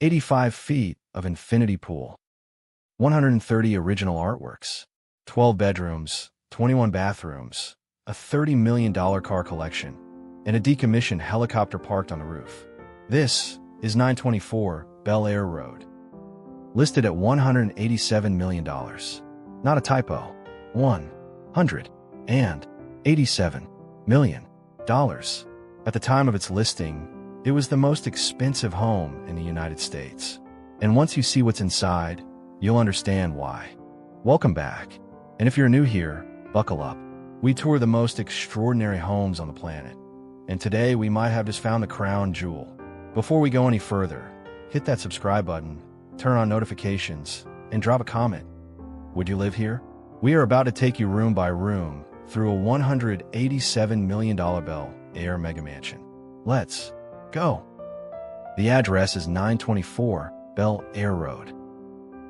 85 feet of infinity pool, 130 original artworks, 12 bedrooms, 21 bathrooms, a $30 million car collection, and a decommissioned helicopter parked on the roof. This is 924 Bel Air Road, listed at $187 million. Not a typo, $187 million. At the time of its listing, it was the most expensive home in the United States. And once you see what's inside, you'll understand why. Welcome back. And if you're new here, buckle up. We tour the most extraordinary homes on the planet. And today we might have just found the crown jewel. Before we go any further, hit that subscribe button, turn on notifications, and drop a comment. Would you live here? We are about to take you room by room through a $187 million Bel Air mega mansion. Let's go. The address is 924 Bel Air Road.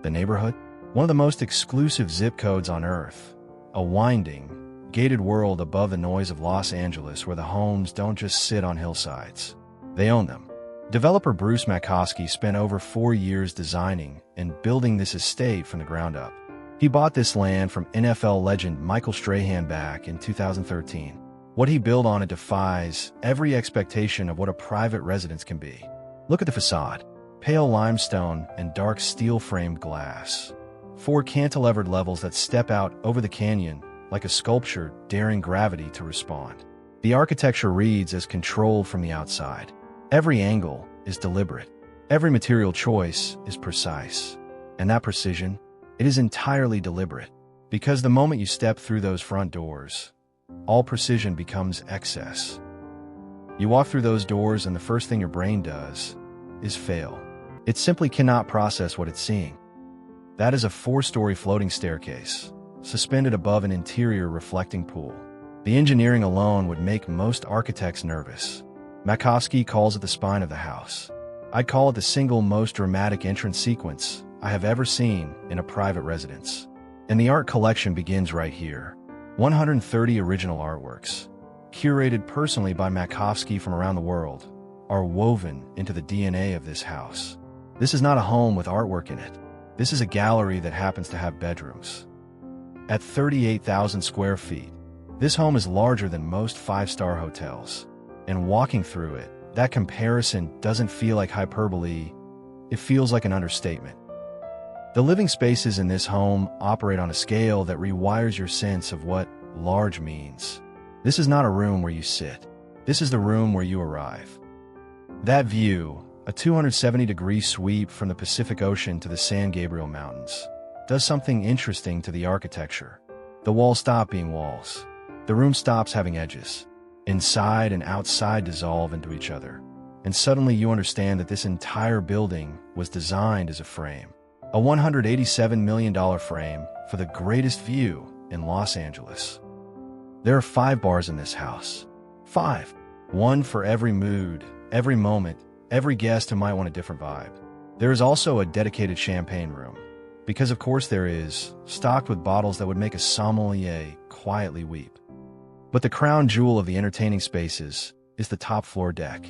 The neighborhood? One of the most exclusive zip codes on Earth. A winding, gated world above the noise of Los Angeles where the homes don't just sit on hillsides. They own them. Developer Bruce Makowsky spent over 4 years designing and building this estate from the ground up. He bought this land from NFL legend Michael Strahan back in 2013. What he built on it defies every expectation of what a private residence can be. Look at the facade. Pale limestone and dark steel-framed glass. 4 cantilevered levels that step out over the canyon like a sculpture daring gravity to respond. The architecture reads as controlled from the outside. Every angle is deliberate. Every material choice is precise. And that precision, it is entirely deliberate. Because the moment you step through those front doors, all precision becomes excess. You walk through those doors and the first thing your brain does is fail. It simply cannot process what it's seeing. That is a 4-story floating staircase, suspended above an interior reflecting pool. The engineering alone would make most architects nervous. Makowsky calls it the spine of the house. I'd call it the single most dramatic entrance sequence I have ever seen in a private residence. And the art collection begins right here. 130 original artworks, curated personally by Makowsky from around the world, are woven into the DNA of this house. This is not a home with artwork in it. This is a gallery that happens to have bedrooms. At 38,000 square feet, this home is larger than most 5-star hotels. And walking through it, that comparison doesn't feel like hyperbole, it feels like an understatement. The living spaces in this home operate on a scale that rewires your sense of what large means. This is not a room where you sit. This is the room where you arrive. That view, a 270-degree sweep from the Pacific Ocean to the San Gabriel Mountains, does something interesting to the architecture. The walls stop being walls. The room stops having edges. Inside and outside dissolve into each other. And suddenly you understand that this entire building was designed as a frame. A $187 million frame for the greatest view in Los Angeles. There are 5 bars in this house. 5. One for every mood, every moment, every guest who might want a different vibe. There is also a dedicated champagne room. Because of course there is, stocked with bottles that would make a sommelier quietly weep. But the crown jewel of the entertaining spaces is the top floor deck.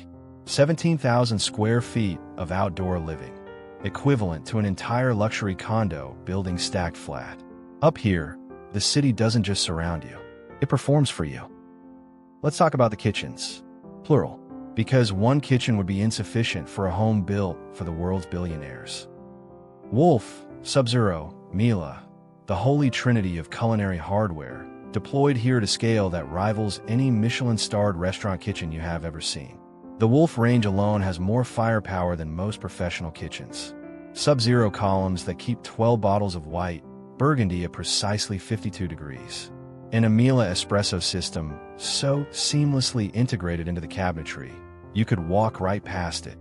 17,000 square feet of outdoor living, equivalent to an entire luxury condo building stacked flat. Up here, the city doesn't just surround you, it performs for you. Let's talk about the kitchens, plural, because one kitchen would be insufficient for a home built for the world's billionaires. Wolf, Sub-Zero, Miele, the holy trinity of culinary hardware, deployed here to scale that rivals any Michelin-starred restaurant kitchen you have ever seen. The Wolf range alone has more firepower than most professional kitchens. Sub-Zero columns that keep 12 bottles of white Burgundy at precisely 52 degrees. And a Miele espresso system so seamlessly integrated into the cabinetry, you could walk right past it.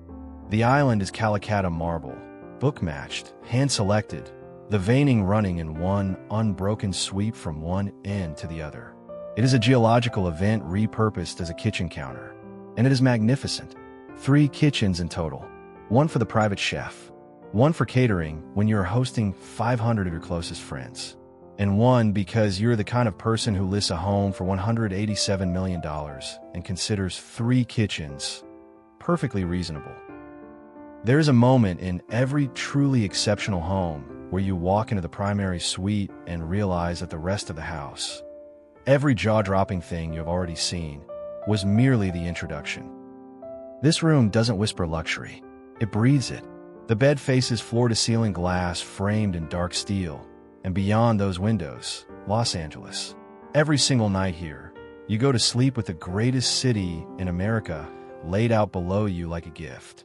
The island is Calacatta marble, book-matched, hand-selected, the veining running in one unbroken sweep from one end to the other. It is a geological event repurposed as a kitchen counter. And it is magnificent. 3 kitchens in total. One for the private chef. One for catering when you're hosting 500 of your closest friends. And one because you're the kind of person who lists a home for $187 million and considers 3 kitchens perfectly reasonable. There is a moment in every truly exceptional home where you walk into the primary suite and realize that the rest of the house, every jaw-dropping thing you have already seen, was merely the introduction. This room doesn't whisper luxury. It breathes it. The bed faces floor-to-ceiling glass framed in dark steel, and beyond those windows, Los Angeles. Every single night here, you go to sleep with the greatest city in America laid out below you like a gift.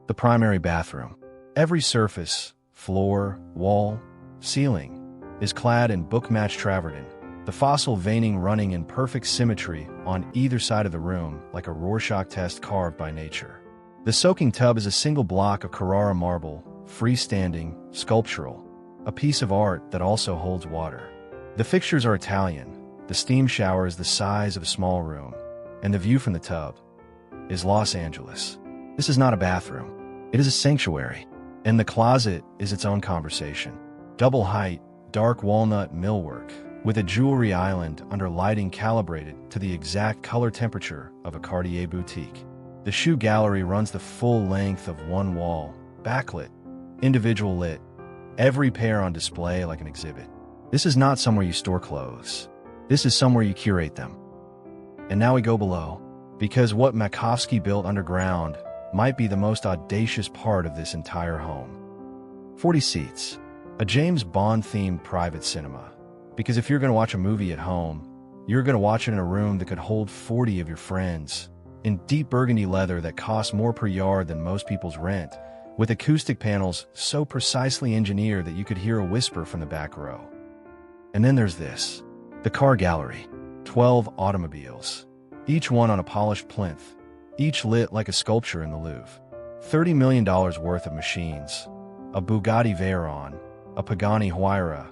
The primary bathroom. Every surface, floor, wall, ceiling, is clad in book-matched travertine, the fossil veining running in perfect symmetry on either side of the room like a Rorschach test carved by nature. The soaking tub is a single block of Carrara marble, freestanding, sculptural, a piece of art that also holds water. The fixtures are Italian, the steam shower is the size of a small room, and the view from the tub is Los Angeles. This is not a bathroom. It is a sanctuary, and the closet is its own conversation. Double height, dark walnut millwork, with a jewelry island under lighting calibrated to the exact color temperature of a Cartier boutique. The shoe gallery runs the full length of one wall, backlit, individual lit, every pair on display like an exhibit. This is not somewhere you store clothes. This is somewhere you curate them. And now we go below, because what Makowsky built underground might be the most audacious part of this entire home. 40 seats, a James Bond-themed private cinema. Because if you're going to watch a movie at home, you're going to watch it in a room that could hold 40 of your friends, in deep burgundy leather that costs more per yard than most people's rent, with acoustic panels so precisely engineered that you could hear a whisper from the back row. And then there's this, the car gallery, 12 automobiles, each one on a polished plinth, each lit like a sculpture in the Louvre. $30 million worth of machines, a Bugatti Veyron, a Pagani Huayra,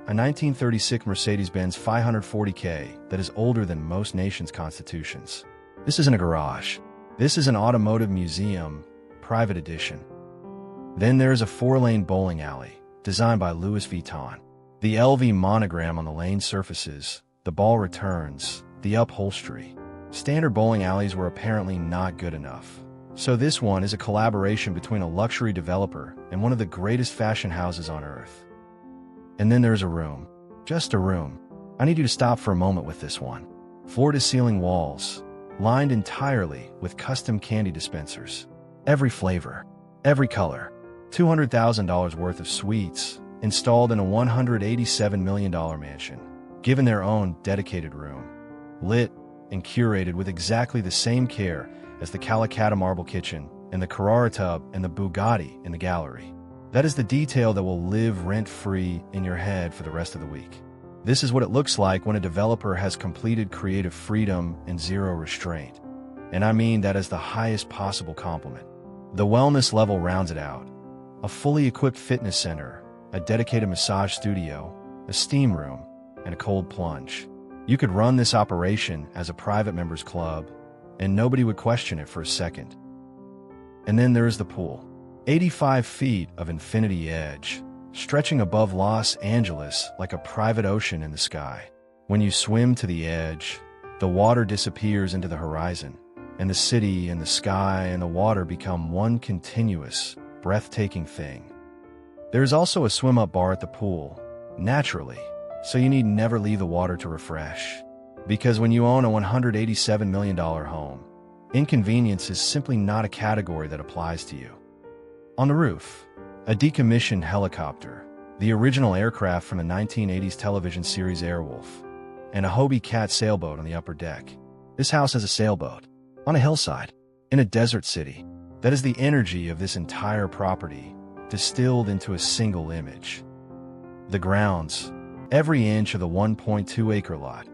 a 1936 Mercedes-Benz 540K that is older than most nations' constitutions. This isn't a garage. This is an automotive museum, private edition. Then there is a 4-lane bowling alley, designed by Louis Vuitton. The LV monogram on the lane surfaces, the ball returns, the upholstery. Standard bowling alleys were apparently not good enough. So this one is a collaboration between a luxury developer and one of the greatest fashion houses on earth. And then there's a room. Just a room. I need you to stop for a moment with this one. Floor-to-ceiling walls, lined entirely with custom candy dispensers. Every flavor, every color. $200,000 worth of sweets, installed in a $187 million mansion, given their own dedicated room. Lit and curated with exactly the same care as the Calacatta marble kitchen and the Carrara tub and the Bugatti in the gallery. That is the detail that will live rent-free in your head for the rest of the week. This is what it looks like when a developer has completed creative freedom and zero restraint. And I mean that as the highest possible compliment. The wellness level rounds it out. A fully equipped fitness center, a dedicated massage studio, a steam room, and a cold plunge. You could run this operation as a private members club, and nobody would question it for a second. And then there is the pool. 85 feet of infinity edge, stretching above Los Angeles like a private ocean in the sky. When you swim to the edge, the water disappears into the horizon, and the city and the sky and the water become one continuous, breathtaking thing. There's also a swim-up bar at the pool, naturally, so you need never leave the water to refresh. Because when you own a $187 million home, inconvenience is simply not a category that applies to you. On the roof, a decommissioned helicopter, the original aircraft from the 1980s television series Airwolf, and a Hobie Cat sailboat on the upper deck. This house has a sailboat, on a hillside, in a desert city. That is the energy of this entire property, distilled into a single image. The grounds, every inch of the 1.2-acre lot,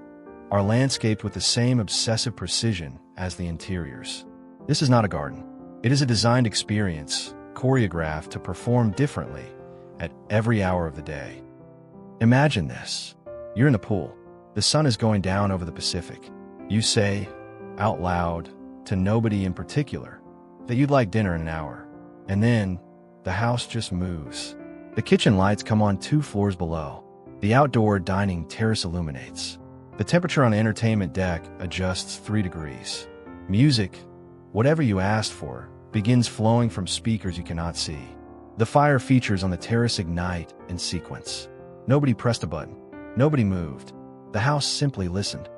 are landscaped with the same obsessive precision as the interiors. This is not a garden. It is a designed experience, choreographed to perform differently at every hour of the day. Imagine this. You're in the pool. The sun is going down over the Pacific. You say, out loud, to nobody in particular, that you'd like dinner in an hour. And then, the house just moves. The kitchen lights come on 2 floors below. The outdoor dining terrace illuminates. The temperature on the entertainment deck adjusts 3 degrees. Music, whatever you asked for, begins flowing from speakers you cannot see. The fire features on the terrace ignite in sequence. Nobody pressed a button. Nobody moved. The house simply listened.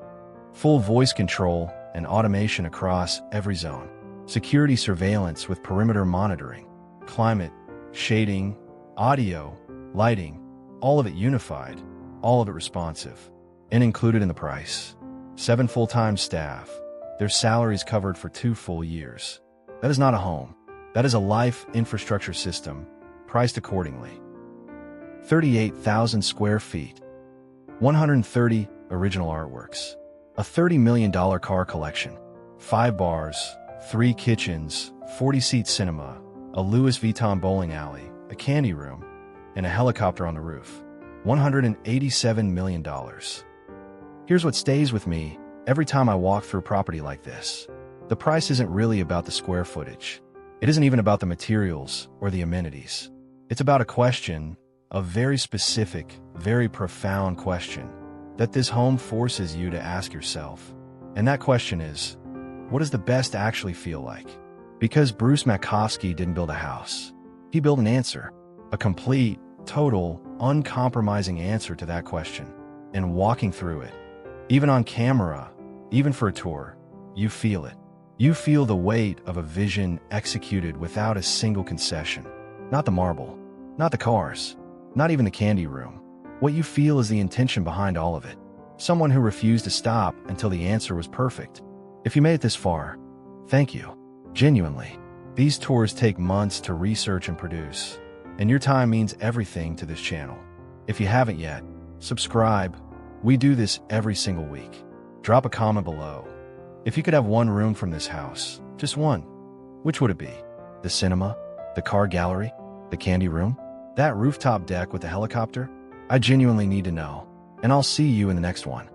Full voice control and automation across every zone. Security surveillance with perimeter monitoring. Climate, shading, audio, lighting, all of it unified, all of it responsive. And included in the price. 7 full-time staff. Their salaries covered for 2 full years. That is not a home. That is a life infrastructure system, priced accordingly. 38,000 square feet. 130 original artworks. A $30 million car collection. 5 bars, 3 kitchens, 40-seat cinema, a Louis Vuitton bowling alley, a candy room, and a helicopter on the roof. $187 million. Here's what stays with me every time I walk through a property like this. The price isn't really about the square footage. It isn't even about the materials or the amenities. It's about a question, a very specific, very profound question, that this home forces you to ask yourself. And that question is, what does the best actually feel like? Because Bruce Makowsky didn't build a house. He built an answer. A complete, total, uncompromising answer to that question. And walking through it, even on camera, even for a tour, you feel it. You feel the weight of a vision executed without a single concession. Not the marble, not the cars, not even the candy room. What you feel is the intention behind all of it. Someone who refused to stop until the answer was perfect. If you made it this far, thank you. Genuinely. These tours take months to research and produce, and your time means everything to this channel. If you haven't yet, subscribe. We do this every single week. Drop a comment below. If you could have one room from this house, just one, which would it be? The cinema? The car gallery? The candy room? That rooftop deck with the helicopter? I genuinely need to know, and I'll see you in the next one.